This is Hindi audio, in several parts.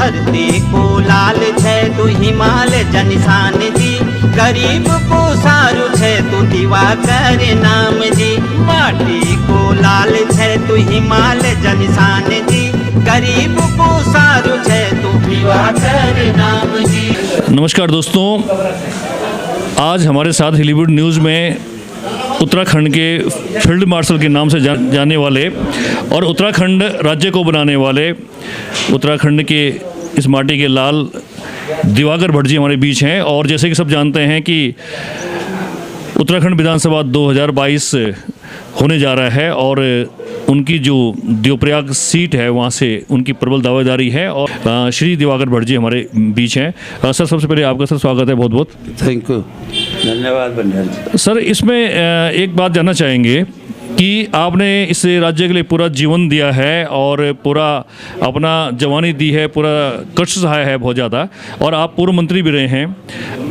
धरती को लाल छे तू हिमालय जनिशान जी, गरीब को सारू छे तू दिवाकर नाम जी। माटी को लाल छे तू हिमालय जनिशान जी, गरीब को सारू छे तू दिवाकर नाम जी। नमस्कार दोस्तों, आज हमारे साथ हॉलीवुड न्यूज़ में उत्तराखंड के फील्ड मार्शल के नाम से जाने वाले और उत्तराखंड राज्य को बनाने वाले उत्तराखंड के इस माटी के लाल दिवाकर भट्ट जी हमारे बीच हैं। और जैसे कि सब जानते हैं कि उत्तराखंड विधानसभा 2022 होने जा रहा है और उनकी जो देवप्रयाग सीट है वहाँ से उनकी प्रबल दावेदारी है और श्री दिवाकर भट्ट जी हमारे बीच हैं। सर, सबसे पहले आपका सर स्वागत है, बहुत बहुत थैंक यू, धन्यवाद बंडल जी। सर, इसमें एक बात जानना चाहेंगे कि आपने इस राज्य के लिए पूरा जीवन दिया है और पूरा अपना जवानी दी है, पूरा कष्ट सहाय है बहुत ज़्यादा, और आप पूर्व मंत्री भी रहे हैं।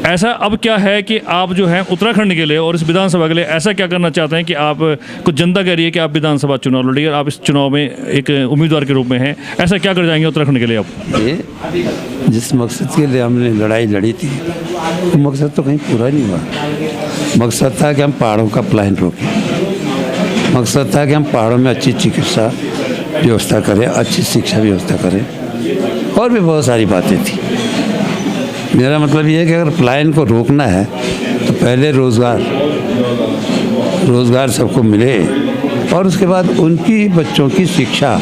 ऐसा अब क्या है कि आप जो हैं उत्तराखंड के लिए और इस विधानसभा के लिए ऐसा क्या करना चाहते हैं कि आप कुछ जनता कह रही है कि आप विधानसभा चुनाव लड़िए और आप इस चुनाव में एक उम्मीदवार के रूप में हैं, ऐसा क्या कर जाएंगे उत्तराखंड के लिए आप? ये जिस मकसद के लिए हमने लड़ाई लड़ी थी वो मकसद तो कहीं पूरा नहीं हुआ। मकसद था कि हम पहाड़ों का पलायन रोकें, मकसद था कि हम पहाड़ों में अच्छी चिकित्सा व्यवस्था करें, अच्छी शिक्षा व्यवस्था करें, और भी बहुत सारी बातें थी। मेरा मतलब ये है कि अगर पलायन को रोकना है तो पहले रोज़गार सबको मिले और उसके बाद उनकी बच्चों की शिक्षा,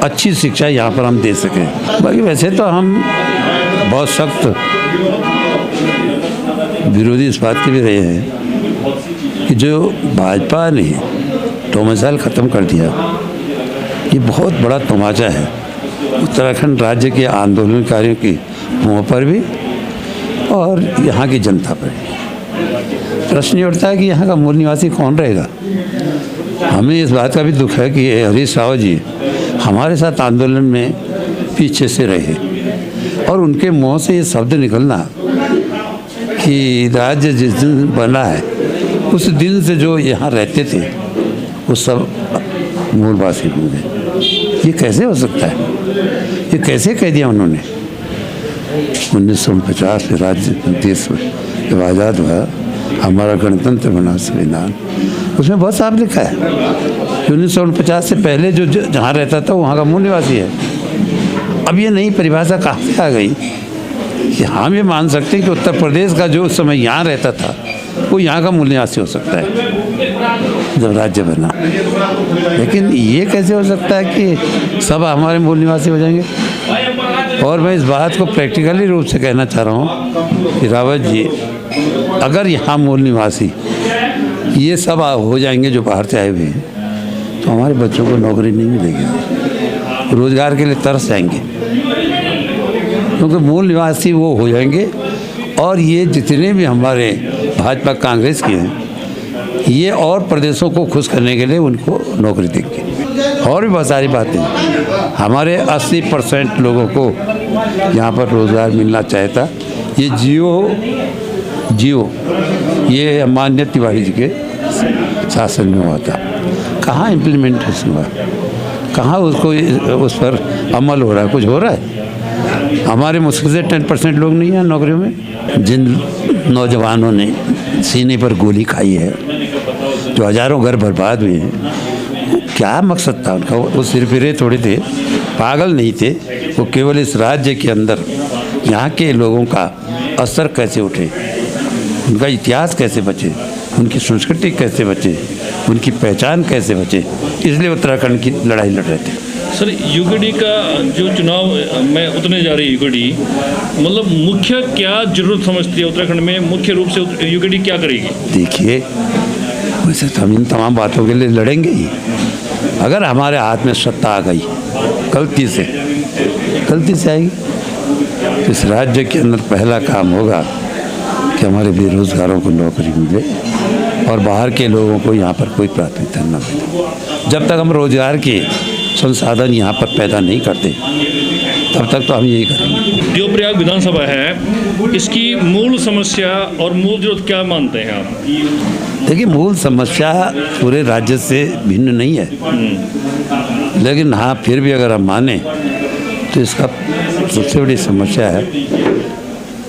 अच्छी शिक्षा यहाँ पर हम दे सकें। बाकी वैसे तो हम बहुत सख्त विरोधी इस बात के भी रहे हैं कि जो भाजपा ने डोमिसाइल ख़त्म कर दिया, ये बहुत बड़ा तमाचा है उत्तराखंड राज्य के आंदोलनकारियों की मुँह पर भी और यहाँ की जनता पर भी। प्रश्न ये उठता है कि यहाँ का मूल निवासी कौन रहेगा। हमें इस बात का भी दुख है कि हरीश रावत जी हमारे साथ आंदोलन में पीछे से रहे और उनके मुँह से ये शब्द निकलना कि राज्य जिस दिन बना है उस दिन से जो यहाँ रहते थे वो सब मूलवासी होंगे। ये कैसे हो सकता है? ये कैसे कह दिया उन्होंने? 1949 में राज्य देश जब आज़ाद हुआ, हमारा गणतंत्र बना संविधान, उसमें बहुत साफ लिखा है 1949 से पहले जो जहाँ रहता था वहाँ का मूल निवासी है। अब ये नई परिभाषा कहाँ से आ गई कि हम ये मान सकते हैं कि उत्तर प्रदेश का जो उस समय यहाँ रहता था वो यहाँ का मूल निवासी हो सकता है जब राज्य बना, लेकिन ये कैसे हो सकता है कि सब हमारे मूल निवासी हो जाएंगे? और मैं इस बात को प्रैक्टिकली रूप से कहना चाह रहा हूँ कि रावत जी, अगर यहाँ मूल निवासी ये सब हो जाएंगे जो बाहर से आए हुए हैं, तो हमारे बच्चों को नौकरी नहीं मिलेगी, रोज़गार के लिए तरस जाएंगे, क्योंकि मूल निवासी वो हो जाएंगे। और ये जितने भी हमारे भाजपा कांग्रेस के हैं, ये और प्रदेशों को खुश करने के लिए उनको नौकरी देंगे। और भी बहुत सारी बातें, हमारे 80% लोगों को यहाँ पर रोज़गार मिलना चाहता। ये जियो ये माननीय तिवारी जी के शासन में हुआ था, कहाँ इम्प्लीमेंटेशन हुआ, कहाँ उसको उस पर अमल हो रहा है? कुछ हो रहा है? हमारे मुश्किल से 10% लोग नहीं हैं नौकरियों में। जिन नौजवानों ने सीने पर गोली खाई है, जो हज़ारों घर बर्बाद हुए हैं, क्या मकसद था उनका? वो सिरफिरे थोड़े थे, पागल नहीं थे, वो केवल इस राज्य के अंदर यहाँ के लोगों का असर कैसे उठे, उनका इतिहास कैसे बचे, उनकी संस्कृति कैसे बचे, उनकी पहचान कैसे बचे, इसलिए उत्तराखंड की लड़ाई लड़ रहे थे। सर, यूकेडी का जो चुनाव में उतरने जा रही है यूकेडी, मतलब मुख्य क्या जरूरत समझती है उत्तराखंड में? मुख्य रूप से यूकेडी क्या करेगी? देखिए, वैसे तो हम इन तमाम बातों के लिए लड़ेंगे ही। अगर हमारे हाथ में सत्ता आ गई गलती से आएगी, तो इस राज्य के अंदर पहला काम होगा कि हमारे बेरोजगारों को नौकरी मिले और बाहर के लोगों को यहाँ पर कोई प्राथमिकता न मिले। जब तक हम रोजगार के संसाधन यहाँ पर पैदा नहीं करते, तब तक तो हम यही करेंगे। देवप्रयाग विधानसभा है, इसकी मूल समस्या और मूल जरूरत क्या मानते हैं आप? देखिए, मूल समस्या पूरे राज्य से भिन्न नहीं है, लेकिन हाँ, फिर भी अगर हम माने तो इसका सबसे बड़ी समस्या है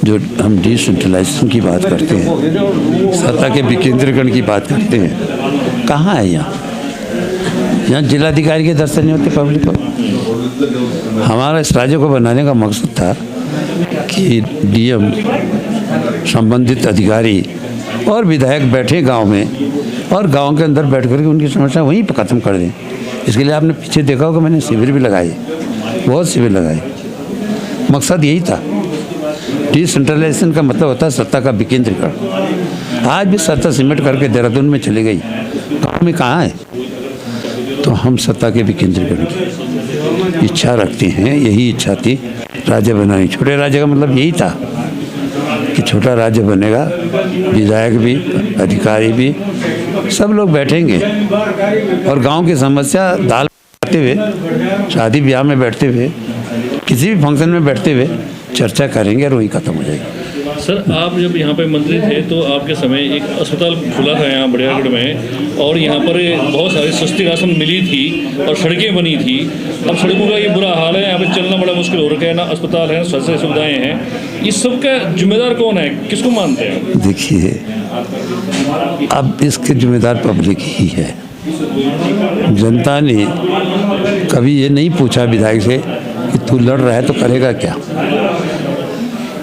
जो हम डिसेंट्रलाइजेशन की बात करते हैं, सत्ता के विकेंद्रीकरण की बात करते हैं, कहाँ है यहाँ जिलाधिकारी के दर्शन नहीं होते पब्लिक को। हमारा इस राज्य को बनाने का मकसद था कि डीएम, संबंधित अधिकारी और विधायक बैठे गांव में और गांव के अंदर बैठ करके उनकी समस्या वहीं पर ख़त्म कर दें। इसके लिए आपने पीछे देखा होगा मैंने शिविर भी लगाए, बहुत शिविर लगाए। मकसद यही था। डिसेंट्रलाइजेशन का मतलब होता है सत्ता का विकेंद्रीकरण। आज भी सत्ता सिमट करके देहरादून में चली गई, गाँव में कहाँ है? तो हम सत्ता के विकेंद्रीकरण की इच्छा रखते हैं। यही इच्छा थी राज्य बनाने। छोटे राज्य का मतलब यही था कि छोटा राज्य बनेगा, विधायक भी, अधिकारी भी, सब लोग बैठेंगे और गांव की समस्या दाल बैठते हुए, शादी ब्याह में बैठते हुए, किसी भी फंक्शन में बैठते हुए चर्चा करेंगे और वही खत्म हो जाएगी। सर, आप जब यहाँ पे मंत्री थे तो आपके समय एक अस्पताल खुला था यहाँ बड़ियागढ़ में, और यहाँ पर बहुत सारी सस्ती राशन मिली थी और सड़कें बनी थी। अब सड़कों का ये बुरा हाल है, यहाँ पे चलना बड़ा मुश्किल हो रखा है, ना अस्पताल है, ना स्वास्थ्य सुविधाएँ हैं। इस सब का जिम्मेदार कौन है, किसको मानते हैं? देखिए, अब इसके जिम्मेदार पब्लिक ही है। जनता ने कभी ये नहीं पूछा विधायक से कि तू लड़ रहा है तो करेगा क्या।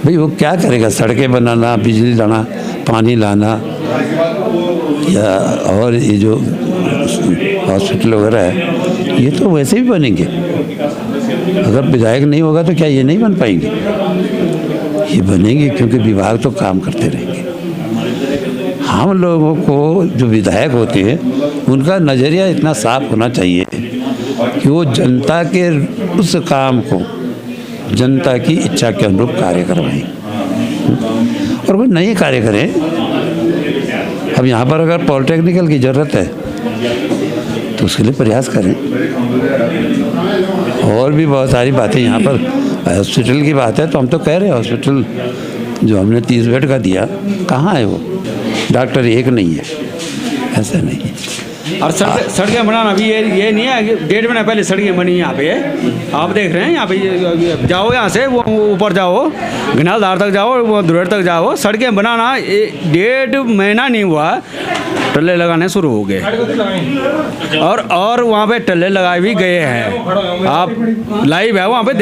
भाई वो क्या करेगा? सड़कें बनाना, बिजली लाना, पानी लाना, या और ये जो हॉस्पिटल वगैरह है ये तो वैसे भी बनेंगे। अगर विधायक नहीं होगा तो क्या ये नहीं बन पाएंगे? ये बनेंगे क्योंकि विभाग तो काम करते रहेंगे। हम लोगों को जो विधायक होते हैं उनका नज़रिया इतना साफ होना चाहिए कि वो जनता के उस काम को जनता की इच्छा के अनुरूप कार्य करवाएं और वो नए कार्य करें। अब यहाँ पर अगर पॉलिटेक्निकल की ज़रूरत है तो उसके लिए प्रयास करें। और भी बहुत सारी बातें यहाँ पर, हॉस्पिटल की बात है तो हम तो कह रहे हैं हॉस्पिटल जो हमने 30 बेड का दिया, कहाँ है वो? डॉक्टर एक नहीं है, ऐसा नहीं है। और सड़कें बनाना भी ये नहीं है कि 1.5 महीना पहले सड़कें बनी यहाँ पे, आप देख रहे हैं। यहाँ पे जाओ, यहाँ से वो ऊपर जाओ, घनालधार तक जाओ, वो दुरेर तक जाओ, सड़कें बनाना 1.5 महीना नहीं हुआ, टल्ले लगाने शुरू हो गए। और वहाँ पे टल्ले लगाए भी गए हैं। आप लाइव है वहाँ पे,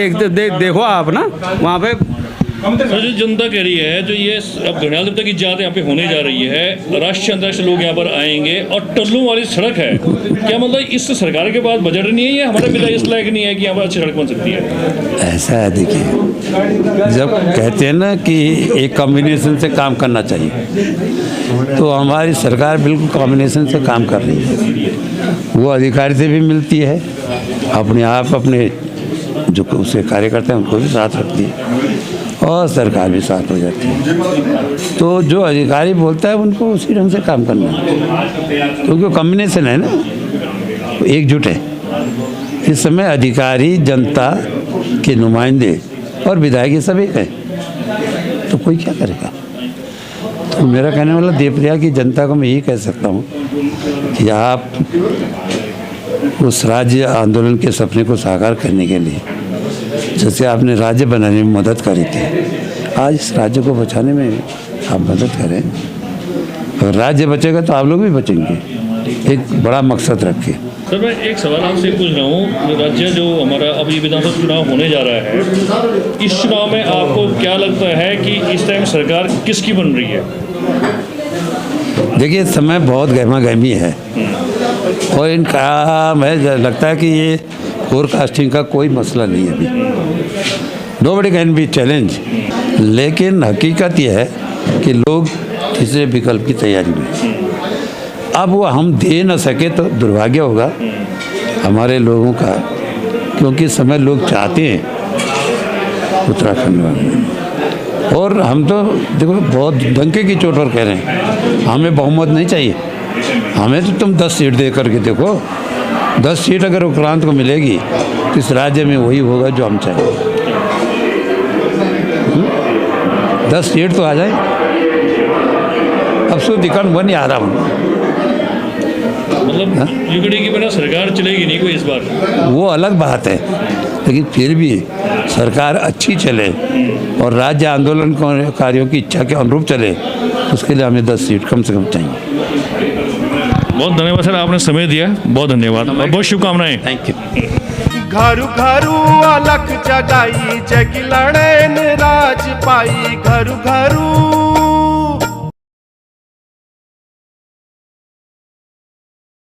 देखो आप ना वहाँ पे। सर, जो जनता कह रही है, जो ये अब घड़ियाल देवता की यात्रा यहाँ पे होने जा रही है, राष्ट्रीय अंतर्राष्ट्रीय लोग यहाँ पर आएंगे और टल्लों वाली सड़क है, क्या मतलब इस सरकार के पास बजट नहीं है या हमारा विधायक इस लायक नहीं है कि यहाँ पर अच्छी सड़क बन सकती है? ऐसा है, देखिए, जब कहते हैं ना कि एक कॉम्बिनेशन से काम करना चाहिए, तो हमारी सरकार बिल्कुल कॉम्बिनेशन से काम कर रही है। वो अधिकारी से भी मिलती है, अपने आप अपने जो उसके कार्यकर्ता हैं उनको भी साथ रखती है और सरकार भी साथ हो जाती है। तो जो अधिकारी बोलता है उनको उसी ढंग से काम करना है, क्योंकि वो कॉम्बिनेशन है ना, एकजुट है। इस समय अधिकारी, जनता के नुमाइंदे और विधायक सब एक है, तो कोई क्या करेगा? तो मेरा कहने वाला देवप्रयाग की जनता को मैं यही कह सकता हूँ कि आप उस राज्य आंदोलन के सपने को साकार करने के लिए, जैसे आपने राज्य बनाने में मदद करी थी, आज इस राज्य को बचाने में आप मदद करें। अगर राज्य बचेगा तो आप लोग भी बचेंगे। एक बड़ा मकसद रखें। सर, मैं एक सवाल आपसे पूछ रहा हूँ, राज्य जो हमारा अभी विधानसभा चुनाव होने जा रहा है, इस चुनाव में आपको क्या लगता है कि इस टाइम सरकार किसकी बन रही है? देखिए, समय बहुत गहमा गहमी है और इनका मैं लगता है कि ये फोरकास्टिंग का कोई मसला नहीं है अभी। नोबडी कैन बी चैलेंज, लेकिन हकीकत यह है कि लोग तीसरे विकल्प की तैयारी में। अब वो हम दे न सके तो दुर्भाग्य होगा हमारे लोगों का, क्योंकि समय लोग चाहते हैं उत्तराखंड में। और हम तो देखो बहुत डंके की चोट पर कह रहे हैं, हमें बहुमत नहीं चाहिए। हमें तो तुम 10 सीट दे करके देखो, 10 सीट अगर उत्तराखंड को मिलेगी तो इस राज्य में वही होगा जो हम चाहें। 10 सीट तो आ जाए। अब सो दिक्कत बन आ रहा हूँ, मतलब युगड़ी की बिना सरकार चलेगी नहीं कोई इस बार। वो अलग बात है, लेकिन फिर भी सरकार अच्छी चले और राज्य आंदोलनकारियों की इच्छा के अनुरूप चले, उसके लिए हमें 10 सीट कम से कम चाहिए। बहुत धन्यवाद सर, आपने समय दिया, बहुत धन्यवाद और बहुत शुभकामनाएं। Thank you. घरु घरु अलख जगाई जग लड़े राज पाई, घरु घरु